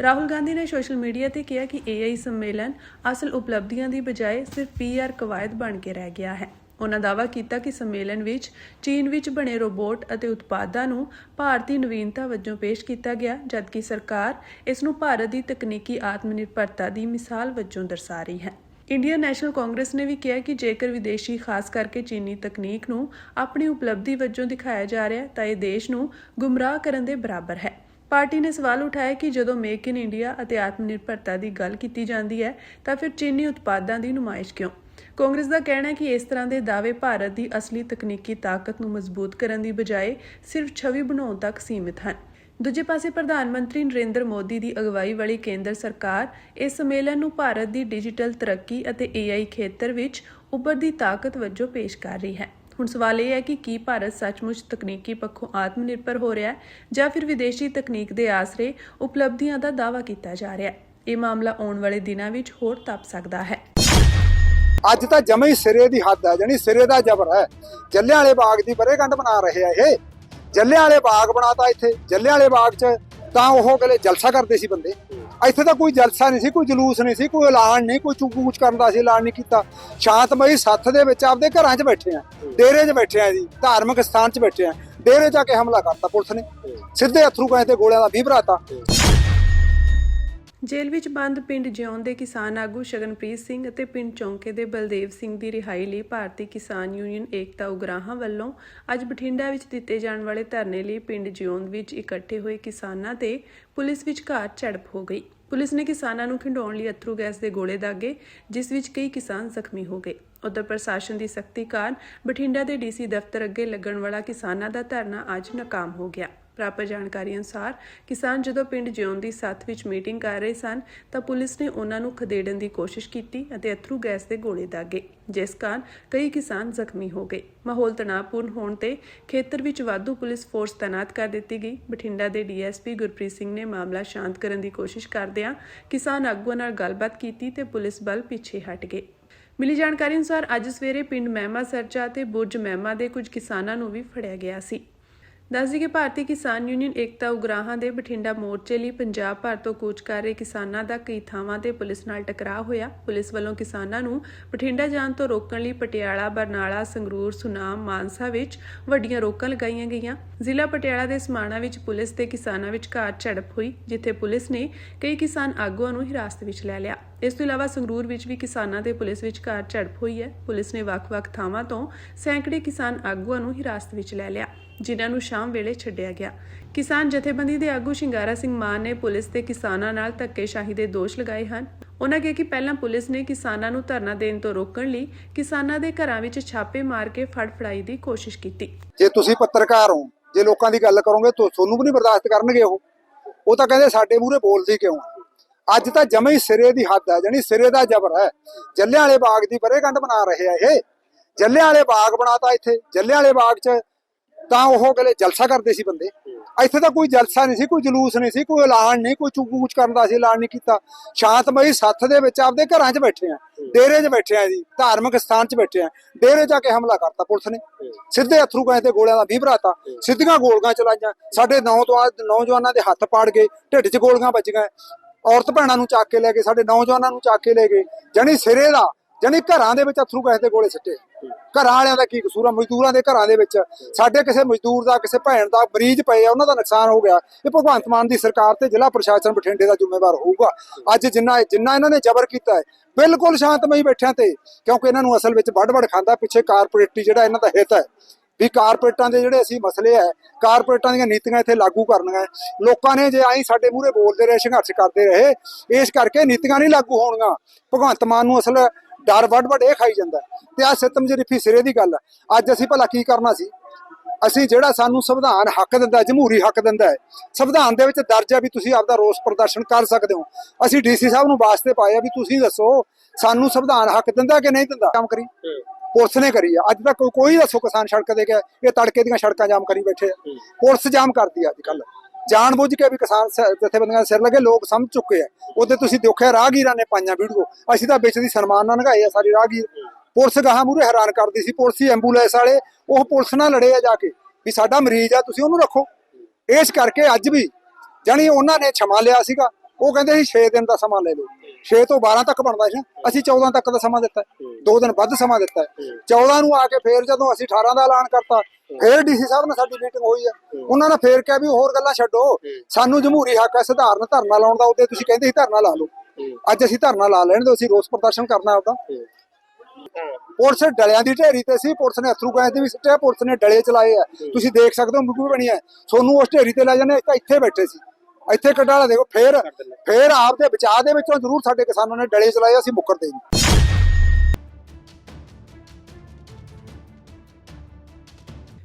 ਰਾਹੁਲ ਗਾਂਧੀ ਨੇ ਸੋਸ਼ਲ ਮੀਡੀਆ ਤੇ ਕਿਹਾ ਕਿ AI ਸੰਮੇਲਨ ਅਸਲ ਉਪਲਬਧੀਆਂ ਦੀ ਬਜਾਏ ਸਿਰਫ PR ਕਵਾਇਦ ਬਣ ਕੇ ਰਹਿ ਗਿਆ ਹੈ। ਉਹਨਾਂ ਦਾਅਵਾ ਕੀਤਾ ਕਿ ਸੰਮੇਲਨ ਵਿੱਚ ਚੀਨ ਵਿੱਚ ਬਣੇ ਰੋਬੋਟ ਅਤੇ ਉਤਪਾਦਾਂ ਨੂੰ ਭਾਰਤੀ ਨਵੀਨਤਾ ਵਜੋਂ ਪੇਸ਼ ਕੀਤਾ ਗਿਆ, ਜਦਕਿ ਸਰਕਾਰ ਇਸ ਨੂੰ ਭਾਰਤ ਦੀ ਤਕਨੀਕੀ ਆਤਮਨਿਰਭਰਤਾ ਦੀ ਮਿਸਾਲ ਵਜੋਂ ਦਰਸਾ ਰਹੀ ਹੈ। ਇੰਡੀਅਨ ਨੈਸ਼ਨਲ ਕਾਂਗਰਸ ਨੇ ਵੀ ਕਿਹਾ ਕਿ ਜੇਕਰ ਵਿਦੇਸ਼ੀ ਖਾਸ ਕਰਕੇ ਚੀਨੀ ਤਕਨੀਕ ਨੂੰ ਆਪਣੀ ਉਪਲਬਧੀ ਵਜੋਂ ਦਿਖਾਇਆ ਜਾ ਰਿਹਾ ਤਾਂ ਇਹ ਦੇਸ਼ ਨੂੰ ਗੁੰਮਰਾਹ ਕਰਨ ਦੇ ਬਰਾਬਰ ਹੈ। ਪਾਰਟੀ ਨੇ ਸਵਾਲ ਉਠਾਇਆ ਕਿ ਜਦੋਂ ਮੇਕ ਇਨ ਇੰਡੀਆ ਅਤੇ ਆਤਮਨਿਰਭਰਤਾ ਦੀ ਗੱਲ ਕੀਤੀ ਜਾਂਦੀ ਹੈ ਤਾਂ ਫਿਰ ਚੀਨੀ ਉਤਪਾਦਾਂ ਦੀ ਨੁਮਾਇਸ਼ ਕਿਉਂ? ਕਾਂਗਰਸ ਦਾ ਕਹਿਣਾ ਹੈ ਕਿ ਇਸ ਤਰ੍ਹਾਂ ਦੇ ਦਾਅਵੇ ਭਾਰਤ ਦੀ ਅਸਲੀ ਤਕਨੀਕੀ ਤਾਕਤ ਨੂੰ ਮਜ਼ਬੂਤ ਕਰਨ ਦੀ ਬਜਾਏ ਸਿਰਫ ਛਵੀ ਬਣਾਉਣ ਤੱਕ ਸੀਮਿਤ ਹਨ। ਦੂਜੇ ਪਾਸੇ ਪ੍ਰਧਾਨ ਮੰਤਰੀ ਨਰਿੰਦਰ ਮੋਦੀ ਦੀ ਅਗਵਾਈ ਵਾਲੀ ਕੇਂਦਰ ਸਰਕਾਰ ਇਸ ਸੰਮੇਲਨ ਨੂੰ ਭਾਰਤ ਦੀ ਡਿਜੀਟਲ ਤਰੱਕੀ ਅਤੇ AI ਖੇਤਰ ਵਿੱਚ ਉੱਭਰਦੀ ਤਾਕਤ ਵਜੋਂ ਪੇਸ਼ ਕਰ ਰਹੀ ਹੈ। ਹੁਣ ਸਵਾਲ ਇਹ ਹੈ ਕਿ ਕੀ ਭਾਰਤ ਸੱਚਮੁੱਚ ਤਕਨੀਕੀ ਪੱਖੋਂ ਆਤਮਨਿਰਭਰ ਹੋ ਰਿਹਾ ਹੈ ਜਾਂ ਫਿਰ ਵਿਦੇਸ਼ੀ ਤਕਨੀਕ ਦੇ ਆਸਰੇ ਉਪਲਬਧੀਆਂ ਦਾ ਦਾਅਵਾ ਕੀਤਾ ਜਾ ਰਿਹਾ ਹੈ। ਇਹ ਮਾਮਲਾ ਆਉਣ ਵਾਲੇ ਦਿਨਾਂ ਵਿੱਚ ਹੋਰ ਤਪ ਸਕਦਾ ਹੈ। ਅੱਜ ਤਾਂ ਜਮੇ ਹੀ ਸਿਰੇ ਦੀ ਹੱਦ ਹੈ, ਜਾਨੀ ਸਿਰੇ ਦਾ ਜ਼ਬਰ ਹੈ। ਜੱਲਿਆਂਵਾਲੇ ਬਾਗ ਦੀ ਬਰੇਗੰਢ ਬਣਾ ਰਹੇ ਆ ਇਹ। ਜੱਲਿਆਂਵਾਲੇ ਬਾਗ ਬਣਾਤਾ ਇੱਥੇ। ਜੱਲਿਆਂਵਾਲੇ ਬਾਗ 'ਚ ਤਾਂ ਉਹ ਕਹਿੰਦੇ ਜਲਸਾ ਕਰਦੇ ਸੀ ਬੰਦੇ। ਇੱਥੇ ਤਾਂ ਕੋਈ ਜਲਸਾ ਨਹੀਂ ਸੀ, ਕੋਈ ਜਲੂਸ ਨਹੀਂ ਸੀ, ਕੋਈ ਐਲਾਨ ਨਹੀਂ, ਕੋਈ ਚੂਚ ਕਰਨ ਦਾ ਸੀ ਐਲਾਨ ਨਹੀਂ ਕੀਤਾ। ਸ਼ਾਂਤਮਈ ਸੱਥ ਦੇ ਵਿੱਚ ਆਪਦੇ ਘਰਾਂ 'ਚ ਬੈਠੇ ਆ, ਡੇਰੇ 'ਚ ਬੈਠੇ ਆ ਜੀ, ਧਾਰਮਿਕ ਸਥਾਨ 'ਚ ਬੈਠੇ ਆ। ਡੇਰੇ 'ਚ ਆ ਕੇ ਹਮਲਾ ਕਰਤਾ ਪੁਲਿਸ ਨੇ, ਸਿੱਧੇ ਅਥਰੂ ਗੈਸ ਤੇ ਗੋਲਿਆਂ ਦਾ 20 ਭਰਾਤਾ। ਜੇਲ੍ਹ ਵਿੱਚ ਬੰਦ ਪਿੰਡ ਜਿਉਣ ਦੇ ਕਿਸਾਨ ਆਗੂ ਸ਼ਗਨਪ੍ਰੀਤ ਸਿੰਘ ਅਤੇ ਪਿੰਡ ਚੌਂਕੇ ਦੇ ਬਲਦੇਵ ਸਿੰਘ ਦੀ ਰਿਹਾਈ ਲਈ ਭਾਰਤੀ ਕਿਸਾਨ ਯੂਨੀਅਨ ਏਕਤਾ ਉਗਰਾਹਾਂ ਵੱਲੋਂ ਅੱਜ ਬਠਿੰਡਾ ਵਿੱਚ ਦਿੱਤੇ ਜਾਣ ਵਾਲੇ ਧਰਨੇ ਲਈ ਪਿੰਡ ਜਿਉਣ ਵਿੱਚ ਇਕੱਠੇ ਹੋਏ ਕਿਸਾਨਾਂ ਤੇ ਪੁਲਿਸ ਵਿਚਕਾਰ ਝੜਪ ਹੋ ਗਈ। ਪੁਲਿਸ ਨੇ ਕਿਸਾਨਾਂ ਨੂੰ ਖਿੰਡਾਉਣ ਲਈ ਅਥਰੂ ਗੈਸ ਦੇ ਗੋਲੇ ਦਾਗੇ, ਜਿਸ ਵਿੱਚ ਕਈ ਕਿਸਾਨ ਜ਼ਖਮੀ ਹੋ ਗਏ। ਉਧਰ ਪ੍ਰਸ਼ਾਸਨ ਦੀ ਸਖਤੀ ਕਾਰਨ ਬਠਿੰਡਾ ਦੇ DC ਦਫ਼ਤਰ ਅੱਗੇ ਲੱਗਣ ਵਾਲਾ ਕਿਸਾਨਾਂ ਦਾ ਧਰਨਾ ਅੱਜ ਨਾਕਾਮ ਹੋ ਗਿਆ। ਪ੍ਰਾਪਤ ਜਾਣਕਾਰੀ ਅਨੁਸਾਰ ਕਿਸਾਨ ਜਦੋਂ ਪਿੰਡ ਜਿਉਣ ਦੀ ਸੱਥ ਵਿੱਚ ਮੀਟਿੰਗ ਕਰ ਰਹੇ ਸਨ ਤਾਂ ਪੁਲਿਸ ਨੇ ਉਹਨਾਂ ਨੂੰ ਖਦੇੜਨ ਦੀ ਕੋਸ਼ਿਸ਼ ਕੀਤੀ ਅਤੇ ਅਥਰੂ ਗੈਸ ਦੇ ਗੋਲੇ ਦਾਗੇ, ਜਿਸ ਕਾਰਨ ਕਈ ਕਿਸਾਨ ਜ਼ਖਮੀ ਹੋ ਗਏ। ਮਾਹੌਲ ਤਣਾਅਪੂਰਨ ਹੋਣ ਤੇ ਖੇਤਰ ਵਿੱਚ ਵਾਧੂ ਪੁਲਿਸ ਫੋਰਸ ਤਾਇਨਾਤ ਕਰ ਦਿੱਤੀ ਗਈ। ਬਠਿੰਡਾ ਦੇ DSP ਗੁਰਪ੍ਰੀਤ ਸਿੰਘ ਨੇ ਮਾਮਲਾ ਸ਼ਾਂਤ ਕਰਨ ਦੀ ਕੋਸ਼ਿਸ਼ ਕਰਦਿਆਂ ਕਿਸਾਨ ਆਗੂਆਂ ਨਾਲ ਗੱਲਬਾਤ ਕੀਤੀ ਤੇ ਪੁਲਿਸ ਬਲ ਪਿੱਛੇ ਹਟ ਗਏ। ਮਿਲੀ ਜਾਣਕਾਰੀ ਅਨੁਸਾਰ ਅੱਜ ਸਵੇਰੇ ਪਿੰਡ ਮਹਿਮਾ ਸਰਜਾ ਤੇ ਬੁਰਜ ਮਹਿਮਾ ਦੇ ਕੁਝ ਕਿਸਾਨਾਂ ਨੂੰ ਵੀ ਫੜਿਆ ਗਿਆ ਸੀ। ਦੱਸਦੀ ਕਿ ਭਾਰਤੀ ਕਿਸਾਨ ਯੂਨੀਅਨ ਏਕਤਾ ਉਗਰਾਹਾਂ ਦੇ ਬਠਿੰਡਾ ਮੋਰਚੇ ਲਈ ਪੰਜਾਬ ਭਰ ਤੋਂ ਕੂਚ ਕਰ ਰਹੇ ਕਿਸਾਨਾਂ ਦਾ ਕਈ ਥਾਵਾਂ ਤੇ ਪੁਲਿਸ ਨਾਲ ਟਕਰਾਅ ਹੋਇਆ। ਪੁਲਿਸ ਵੱਲੋਂ ਕਿਸਾਨਾਂ ਨੂੰ ਬਠਿੰਡਾ ਜਾਣ ਤੋਂ ਰੋਕਣ ਲਈ ਪਟਿਆਲਾ, ਬਰਨਾਲਾ, ਸੰਗਰੂਰ, ਸੁਨਾਮ, ਮਾਨਸਾ ਵਿੱਚ ਵੱਡੀਆਂ ਰੋਕਾਂ ਲਗਾਈਆਂ ਗਈਆਂ। ਜ਼ਿਲ੍ਹਾ ਪਟਿਆਲਾ ਦੇ ਸਮਾਣਾ ਵਿੱਚ ਪੁਲਿਸ ਤੇ ਕਿਸਾਨਾਂ ਵਿਚਕਾਰ ਝੜਪ ਹੋਈ, ਜਿੱਥੇ ਪੁਲਿਸ ਨੇ ਕਈ ਕਿਸਾਨ ਆਗੂਆਂ ਨੂੰ ਹਿਰਾਸਤ ਵਿੱਚ ਲੈ ਲਿਆ। ਇਸ ਤੋਂ ਇਲਾਵਾ ਸੰਗਰੂਰ ਵਿੱਚ ਵੀ ਕਿਸਾਨਾਂ ਤੇ ਪੁਲਿਸ ਵਿਚਕਾਰ ਝੜਪ ਹੋਈ ਹੈ। ਪੁਲਿਸ ਨੇ ਵੱਖ-ਵੱਖ ਥਾਵਾਂ ਤੋਂ ਸੈਂਕੜੇ ਕਿਸਾਨ ਆਗੂਆਂ ਨੂੰ ਹਿਰਾਸਤ ਵਿੱਚ ਲੈ ਲਿਆ, ਜਿਨ੍ਹਾਂ ਨੂੰ ਸ਼ਾਮ ਵੇਲੇ ਛੱਡਿਆ ਗਿਆ। ਕਿਸਾਨ ਜਥੇਬੰਦੀ ਦੇ ਆਗੂ ਸ਼ਿੰਗਾਰਾ ਸਿੰਘ ਮਾਨ ਨੇ ਪੁਲਿਸ ਤੇ ਕਿਸਾਨਾਂ ਨਾਲ ਧੱਕੇਸ਼ਾਹੀ ਦੇ ਦੋਸ਼ ਲਗਾਏ ਹਨ। ਉਹਨਾਂ ਕਿਹਾ ਕਿ ਪਹਿਲਾਂ ਪੁਲਿਸ ਨੇ ਕਿਸਾਨਾਂ ਨੂੰ ਧਰਨਾ ਦੇਣ ਤੋਂ ਰੋਕਣ ਲਈ ਕਿਸਾਨਾਂ ਦੇ ਘਰਾਂ ਵਿੱਚ ਛਾਪੇ ਮਾਰ ਕੇ ਫੜਫੜਾਈ ਦੀ ਕੋਸ਼ਿਸ਼ ਕੀਤੀ। ਜੇ ਤੁਸੀਂ ਪੱਤਰਕਾਰ ਹੋ, ਜੇ ਲੋਕਾਂ ਦੀ ਗੱਲ ਕਰੋਗੇ ਤਾਂ ਤੁਹਾਨੂੰ ਵੀ ਨਹੀਂ ਬਰਦਾਸ਼ਤ ਕਰਨਗੇ। ਉਹ ਤਾਂ ਕਹਿੰਦੇ ਸਾਡੇ ਮੂਹਰੇ ਬੋਲਦੀ ਕਿਉਂ। ਅੱਜ ਤਾਂ ਜਮੇ ਹੀ ਸਿਰੇ ਦੀ ਹੱਦ ਹੈ, ਜਾਨੀ ਸਿਰੇ ਦਾ ਜ਼ਬਰ ਹੈ। ਜੱਲਿਆਂਵਾਲੇ ਬਾਗ ਦੀ ਵਰ੍ਹੇਗੰਢ ਬਣਾ ਰਹੇ ਆ ਇਹ। ਜੱਲਿਆਂਵਾਲੇ ਬਾਗ ਬਣਾਤਾ ਇੱਥੇ। ਜੱਲਿਆਂਵਾਲੇ ਬਾਗ 'ਚ ਤਾਂ ਉਹ ਕਹਿੰਦੇ ਜਲਸਾ ਕਰਦੇ ਸੀ ਬੰਦੇ। ਇੱਥੇ ਤਾਂ ਕੋਈ ਜਲਸਾ ਨਹੀਂ ਸੀ, ਕੋਈ ਜਲੂਸ ਨਹੀਂ ਸੀ, ਕੋਈ ਐਲਾਨ ਨਹੀਂ, ਕੋਈ ਚੂਕ-ਕੂਚ ਕਰਨ ਦਾ ਸੀ ਐਲਾਨ ਨਹੀਂ ਕੀਤਾ। ਸ਼ਾਂਤਮਈ ਸੱਥ ਦੇ ਵਿੱਚ ਆਪਦੇ ਘਰਾਂ 'ਚ ਬੈਠੇ ਆ, ਡੇਰੇ 'ਚ ਬੈਠੇ ਆ ਜੀ, ਧਾਰਮਿਕ ਸਥਾਨ 'ਚ ਬੈਠੇ ਆ। ਡੇਰੇ 'ਚ ਆ ਕੇ ਹਮਲਾ ਕਰਤਾ ਪੁਲਿਸ ਨੇ, ਸਿੱਧੇ ਅਥਰੂ ਗੈਸ ਤੇ ਗੋਲਿਆਂ ਦਾ ਵੀਹ ਭਰਾਤਾ, ਸਿੱਧੀਆਂ ਗੋਲੀਆਂ ਚਲਾਈਆਂ। ਸਾਡੇ ਨੌਜਵਾਨਾਂ ਦੇ ਹੱਥ ਪਾੜ ਗਏ, ਢਿੱਡ 'ਚ ਗੋਲੀਆਂ ਵੱਜੀਆਂ। ਔਰਤ ਭੈਣਾਂ ਨੂੰ ਚੱਕ ਕੇ ਲੈ ਗਏ, ਸਾਡੇ ਨੌਜਵਾਨਾਂ ਨੂੰ ਚੱਕ ਕੇ ਲੈ ਗਏ। ਜਾਨੀ ਸਿਰੇ ਦਾ, ਜਾਨੀ ਘਰਾਂ ਦੇ ਵਿੱਚ ਅਥਰੂ ਗੈਸ ਦੇ ਗੋਲੇ ਸਿੱਟੇ। ਘਰਾਂ ਵਾਲਿਆਂ ਦਾ ਕੀ ਕਸੂਰ ਆ? ਮਜ਼ਦੂਰਾਂ ਦੇ ਘਰਾਂ ਦੇ ਵਿੱਚ ਸਾਡੇ ਕਿਸੇ ਮਜ਼ਦੂਰ ਦਾ, ਕਿਸੇ ਭੈਣ ਦਾ ਮਰੀਜ਼ ਪਏ ਆ, ਉਹਨਾਂ ਦਾ ਨੁਕਸਾਨ ਹੋ ਗਿਆ। ਇਹ ਭਗਵੰਤ ਮਾਨ ਦੀ ਸਰਕਾਰ ਤੇ ਜ਼ਿਲ੍ਹਾ ਪ੍ਰਸ਼ਾਸਨ ਬਠਿੰਡੇ ਦਾ ਜ਼ਿੰਮੇਵਾਰ ਹੋਊਗਾ। ਅੱਜ ਜਿੰਨਾ ਇਹਨਾਂ ਨੇ ਜ਼ਬਰ ਕੀਤਾ ਹੈ, ਬਿਲਕੁਲ ਸ਼ਾਂਤਮਈ ਬੈਠਿਆਂ ਤੇ, ਕਿਉਂਕਿ ਇਹਨਾਂ ਨੂੰ ਅਸਲ ਵਿੱਚ ਵੱਡ ਖਾਂਦਾ ਪਿੱਛੇ ਕਾਰਪੋਰੇਟੀ ਜਿਹੜਾ ਇਹਨਾਂ ਦਾ ਹਿੱਤ ਹੈ ਵੀ ਕਾਰਪੋਰੇਟਾਂ ਦੇ ਜਿਹੜੇ ਅਸੀਂ ਮਸਲੇ ਹੈ, ਕਾਰਪੋਰੇਟਾਂ ਦੀਆਂ ਨੀਤੀਆਂ ਇੱਥੇ ਲਾਗੂ ਕਰਨੀਆਂ। ਲੋਕਾਂ ਨੇ ਜੇ ਆਈ ਸਾਡੇ ਮੂਹਰੇ ਬੋਲਦੇ ਰਹੇ, ਸੰਘਰਸ਼ ਕਰਦੇ ਰਹੇ, ਇਸ ਕਰਕੇ ਨੀਤੀਆਂ ਨਹੀਂ ਲਾਗੂ ਹੋਣਗੀਆਂ। ਭਗਵੰਤ ਮਾਨ ਨੂੰ ਅਸਲ ਡਰ ਵੱਡ ਇਹ ਖਾਈ ਜਾਂਦਾ। ਤੇ ਆਹ ਸਿੱਤਮ ਜਰੀਫੀ ਸਿਰੇ ਦੀ ਗੱਲ। ਅੱਜ ਅਸੀਂ ਭਲਾ ਕੀ ਕਰਨਾ ਸੀ? ਅਸੀਂ ਜਿਹੜਾ ਸਾਨੂੰ ਸੰਵਿਧਾਨ ਹੱਕ ਦਿੰਦਾ, ਜਮਹੂਰੀ ਹੱਕ ਦਿੰਦਾ ਹੈ, ਸੰਵਿਧਾਨ ਦੇ ਵਿੱਚ ਦਰਜ ਹੈ ਵੀ ਤੁਸੀਂ ਆਪਦਾ ਰੋਸ ਪ੍ਰਦਰਸ਼ਨ ਕਰ ਸਕਦੇ ਹੋ। ਅਸੀਂ ਡੀਸੀ ਸਾਹਿਬ ਨੂੰ ਵਾਸਤੇ ਪਾਇਆ ਵੀ ਤੁਸੀਂ ਦੱਸੋ ਸਾਨੂੰ ਸੰਵਿਧਾਨ ਹੱਕ ਦਿੰਦਾ ਕਿ ਨਹੀਂ ਦਿੰਦਾ। ਕੰਮ ਕਰੀ ਪੁਲਿਸ ਨੇ ਕਰੀ ਆ। ਅੱਜ ਤੱਕ ਕੋਈ ਦੱਸੋ ਕਿਸਾਨ ਸੜਕ ਦੇ ਕੇ ਇਹ ਤੜਕੇ ਦੀਆਂ ਸੜਕਾਂ ਜਾਮ ਕਰੀ ਬੈਠੇ ਆ। ਪੁਲਿਸ ਜਾਮ ਕਰਦੀ ਆ ਅੱਜ ਕੱਲ ਜਾਣ ਬੁੱਝ ਕੇ ਵੀ। ਕਿਸਾਨ ਜਥੇਬੰਦੀਆਂ ਸਿਰ ਲੱਗੇ, ਲੋਕ ਸਮਝ ਚੁੱਕੇ ਆ। ਉਹਦੇ ਤੁਸੀਂ ਦੇਖਿਆ ਰਾਹਗੀਰਾਂ ਨੇ ਪਾਈਆਂ ਵੀਡੀਓ, ਅਸੀਂ ਤਾਂ ਵਿੱਚ ਦੀ ਸਨਮਾਨ ਨਾਲ ਨਗਾਏ ਆ ਸਾਰੇ ਰਾਹਗੀਰ। ਪੁਲਿਸ ਗਾਹਾਂ ਮੂਹਰੇ ਹੈਰਾਨ ਕਰਦੀ ਸੀ। ਪੁਲਿਸ ਹੀ ਐਂਬੂਲੈਂਸ ਵਾਲੇ ਉਹ ਪੁਲਿਸ ਨਾਲ ਲੜੇ ਆ ਜਾ ਕੇ ਵੀ ਸਾਡਾ ਮਰੀਜ਼ ਆ, ਤੁਸੀਂ ਉਹਨੂੰ ਰੱਖੋ। ਇਸ ਕਰਕੇ ਅੱਜ ਵੀ ਜਾਣੀ ਉਹਨਾਂ ਨੇ ਛਮਾ ਲਿਆ ਸੀਗਾ। ਉਹ ਕਹਿੰਦੇ ਸੀ 6 ਦਿਨ ਦਾ ਸਮਾਂ ਲੈ ਲਓ। 6 ਤੋਂ 12 ਤੱਕ ਬਣਦਾ ਸੀ, ਅਸੀਂ 14 ਤੱਕ ਦਾ ਸਮਾਂ ਦਿੱਤਾ, 2 ਦਿਨ ਵੱਧ ਸਮਾਂ ਦਿੱਤਾ। 14 ਨੂੰ ਆ ਕੇ ਫੇਰ ਜਦੋਂ ਅਸੀਂ 18 ਦਾ ਐਲਾਨ ਕਰਤਾ, ਫੇਰ ਡੀਸੀ ਸਾਹਿਬ ਨਾਲ ਸਾਡੀ ਮੀਟਿੰਗ ਹੋਈ ਹੈ। ਉਹਨਾਂ ਨੇ ਫੇਰ ਕਿਹਾ ਵੀ ਹੋਰ ਗੱਲਾਂ ਛੱਡੋ, ਸਾਨੂੰ ਜਮਹੂਰੀ ਹੱਕ ਹੈ ਸਧਾਰਨ ਧਰਨਾ ਲਾਉਣ ਦਾ। ਉਹਦੇ ਤੁਸੀਂ ਕਹਿੰਦੇ ਸੀ ਧਰਨਾ ਲਾ ਲਓ, ਅੱਜ ਅਸੀਂ ਧਰਨਾ ਲਾ ਲੈਣ ਦਿਓ, ਅਸੀਂ ਰੋਸ ਪ੍ਰਦਰਸ਼ਨ ਕਰਨਾ ਆਪਦਾ। ਪੁਲਿਸ ਡਲਿਆਂ ਦੀ ਢੇਰੀ ਤੇ ਸੀ, ਪੁਲਿਸ ਨੇ ਅਥਰੂ ਗੈਸ ਦੇ ਵੀ ਸਿੱਟਿਆ, ਪੁਲਿਸ ਨੇ ਡਲੇ ਚਲਾਏ ਆ। ਤੁਸੀਂ ਦੇਖ ਸਕਦੇ ਹੋ ਵੀਡੀਓ ਬਣੀ ਹੈ। ਤੁਹਾਨੂੰ ਉਸ ਢੇਰੀ ਤੇ ਲੈ ਜਾਂਦੇ, ਇੱਥੇ ਬੈਠੇ ਸੀ, ਇੱਥੇ ਕੱਢਾਲਾ ਦੇਖੋ। ਫੇਰ ਆਪ ਦੇ ਬਚਾਅ ਦੇ ਵਿੱਚੋਂ ਜ਼ਰੂਰ ਸਾਡੇ ਕਿਸਾਨਾਂ ਨੇ ਡਲੇ ਚਲਾਏ, ਅਸੀਂ ਮੁੱਕਰਦੇ ਨਹੀਂ।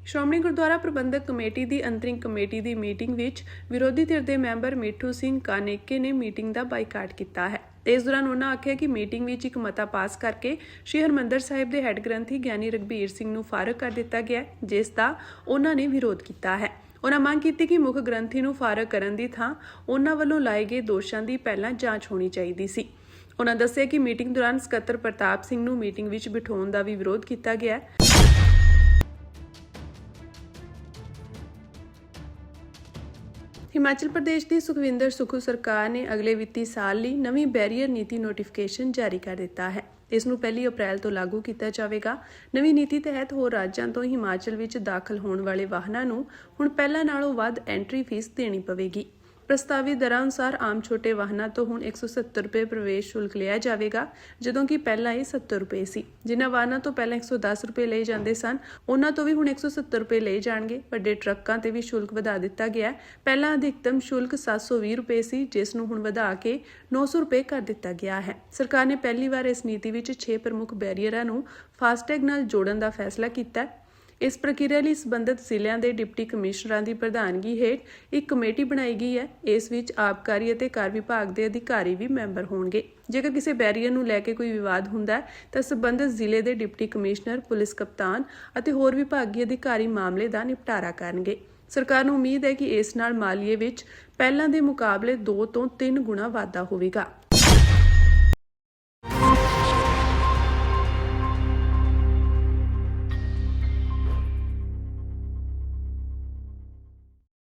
ਸ਼੍ਰੋਮਣੀ ਗੁਰਦੁਆਰਾ ਪ੍ਰਬੰਧਕ ਕਮੇਟੀ ਦੀ ਅੰਤਰਿਮ ਕਮੇਟੀ ਦੀ ਮੀਟਿੰਗ ਵਿੱਚ ਵਿਰੋਧੀ ਧਿਰ ਦੇ ਮੈਂਬਰ ਮਿੱਠੂ ਸਿੰਘ ਕਾਨੇਕੇ ਨੇ ਮੀਟਿੰਗ ਦਾ ਬਾਈਕਾਟ ਕੀਤਾ ਹੈ। ਇਸ ਦੌਰਾਨ ਉਹਨਾਂ ਆਖਿਆ ਕਿ ਮੀਟਿੰਗ ਵਿੱਚ ਇੱਕ ਮਤਾ ਪਾਸ ਕਰਕੇ ਸ਼੍ਰੀ ਹਰਿਮੰਦਰ ਸਾਹਿਬ ਦੇ ਹੈੱਡ ਗ੍ਰੰਥੀ ਗਿਆਨੀ ਰਘਬੀਰ ਸਿੰਘ ਨੂੰ ਫਾਰਗ ਕਰ ਦਿੱਤਾ ਗਿਆ, ਜਿਸ ਦਾ ਉਹਨਾਂ ਨੇ ਵਿਰੋਧ ਕੀਤਾ ਹੈ। ਉਹਨਾਂ ਮੰਗ ਕੀਤੀ ਕਿ ਮੁੱਖ ਗ੍ਰੰਥੀ ਨੂੰ ਫਾਰਗ ਕਰਨ ਦੀ ਥਾਂ ਉਹਨਾਂ ਵੱਲੋਂ ਲਾਏ ਗਏ ਦੋਸ਼ਾਂ ਦੀ ਪਹਿਲਾਂ ਜਾਂਚ ਹੋਣੀ ਚਾਹੀਦੀ ਸੀ। ਉਹਨਾਂ ਦੱਸਿਆ ਕਿ ਮੀਟਿੰਗ ਦੌਰਾਨ ਸਕੱਤਰ ਪ੍ਰਤਾਪ ਸਿੰਘ ਨੂੰ ਮੀਟਿੰਗ ਵਿੱਚ ਬਿਠਾਉਣ ਦਾ ਵੀ ਵਿਰੋਧ ਕੀਤਾ ਗਿਆ। ਹਿਮਾਚਲ ਪ੍ਰਦੇਸ਼ ਦੀ ਸੁਖਵਿੰਦਰ ਸੁੱਖੂ ਸਰਕਾਰ ਨੇ ਅਗਲੇ ਵਿੱਤੀ ਸਾਲ ਲਈ ਨਵੀਂ ਬੈਰੀਅਰ ਨੀਤੀ ਨੋਟੀਫਿਕੇਸ਼ਨ ਜਾਰੀ ਕਰ ਦਿੱਤਾ ਹੈ। ਇਸ ਨੂੰ 1 ਅਪ੍ਰੈਲ ਤੋਂ ਲਾਗੂ ਕੀਤਾ ਜਾਵੇਗਾ। ਨਵੀਂ ਨੀਤੀ ਤਹਿਤ ਹੋਰ ਰਾਜਾਂ ਤੋਂ ਹਿਮਾਚਲ ਵਿੱਚ ਦਾਖਲ ਹੋਣ ਵਾਲੇ ਵਾਹਨਾਂ ਨੂੰ ਹੁਣ ਪਹਿਲਾਂ ਨਾਲੋਂ ਵੱਧ ਐਂਟਰੀ ਫੀਸ ਦੇਣੀ ਪਵੇਗੀ। ਪ੍ਰਸਤਾਵਿਤ ਦਰਾਂ ਅਨੁਸਾਰ ਆਮ ਛੋਟੇ ਵਾਹਨਾਂ ਤੋਂ ਹੁਣ 170 ਰੁਪਏ ਪ੍ਰਵੇਸ਼ ਸ਼ੁਲਕ ਲਿਆ ਜਾਵੇਗਾ, ਜਦੋਂ ਕਿ ਪਹਿਲਾਂ ਇਹ 70 ਰੁਪਏ ਸੀ। ਜਿਨ੍ਹਾਂ ਵਾਹਨਾਂ ਤੋਂ ਪਹਿਲਾਂ 110 ਰੁਪਏ ਲਏ ਜਾਂਦੇ ਸਨ, ਉਹਨਾਂ ਤੋਂ ਵੀ ਹੁਣ 170 ਰੁਪਏ ਲਏ ਜਾਣਗੇ। ਵੱਡੇ ਟਰੱਕਾਂ ਤੇ ਵੀ ਸ਼ੁਲਕ ਵਧਾ ਦਿੱਤਾ ਗਿਆ। ਪਹਿਲਾਂ ਅਧਿਕਤਮ ਸ਼ੁਲਕ 720 ਰੁਪਏ ਸੀ, ਜਿਸ ਨੂੰ ਹੁਣ ਵਧਾ ਕੇ 900 ਰੁਪਏ ਕਰ ਦਿੱਤਾ ਗਿਆ ਹੈ। ਸਰਕਾਰ ਨੇ ਪਹਿਲੀ ਵਾਰ ਇਸ ਨੀਤੀ ਵਿੱਚ 6 ਪ੍ਰਮੁੱਖ ਬੈਰੀਅਰਾਂ ਨੂੰ ਫਾਸਟੈਗ ਨਾਲ ਜੋੜਨ ਦਾ ਫੈਸਲਾ ਕੀਤਾ ਹੈ। ਇਸ ਪ੍ਰਕਿਰਿਆ ਲਈ ਸੰਬੰਧਿਤ ਜ਼ਿਲ੍ਹਿਆਂ ਦੇ ਡਿਪਟੀ ਕਮਿਸ਼ਨਰਾਂ ਦੀ ਪ੍ਰਧਾਨਗੀ ਹੇਠ ਇੱਕ ਕਮੇਟੀ ਬਣਾਈ ਗਈ ਹੈ। ਇਸ ਵਿੱਚ ਆਬਕਾਰੀ ਅਤੇ ਕਰ ਵਿਭਾਗ ਦੇ ਅਧਿਕਾਰੀ ਵੀ ਮੈਂਬਰ ਹੋਣਗੇ। ਜੇਕਰ ਕਿਸੇ ਬੈਰੀਅਰ ਨੂੰ ਲੈ ਕੇ ਕੋਈ ਵਿਵਾਦ ਹੁੰਦਾ ਹੈ ਤਾਂ ਸੰਬੰਧਿਤ ਜ਼ਿਲ੍ਹੇ ਦੇ ਡਿਪਟੀ ਕਮਿਸ਼ਨਰ, ਪੁਲਿਸ ਕਪਤਾਨ ਅਤੇ ਹੋਰ ਵਿਭਾਗੀ ਅਧਿਕਾਰੀ ਮਾਮਲੇ ਦਾ ਨਿਪਟਾਰਾ ਕਰਨਗੇ। ਸਰਕਾਰ ਨੂੰ ਉਮੀਦ ਹੈ ਕਿ ਇਸ ਨਾਲ ਮਾਲੀਏ ਵਿੱਚ ਪਹਿਲਾਂ ਦੇ ਮੁਕਾਬਲੇ 2 ਤੋਂ 3 ਗੁਣਾ ਵਾਧਾ ਹੋਵੇਗਾ।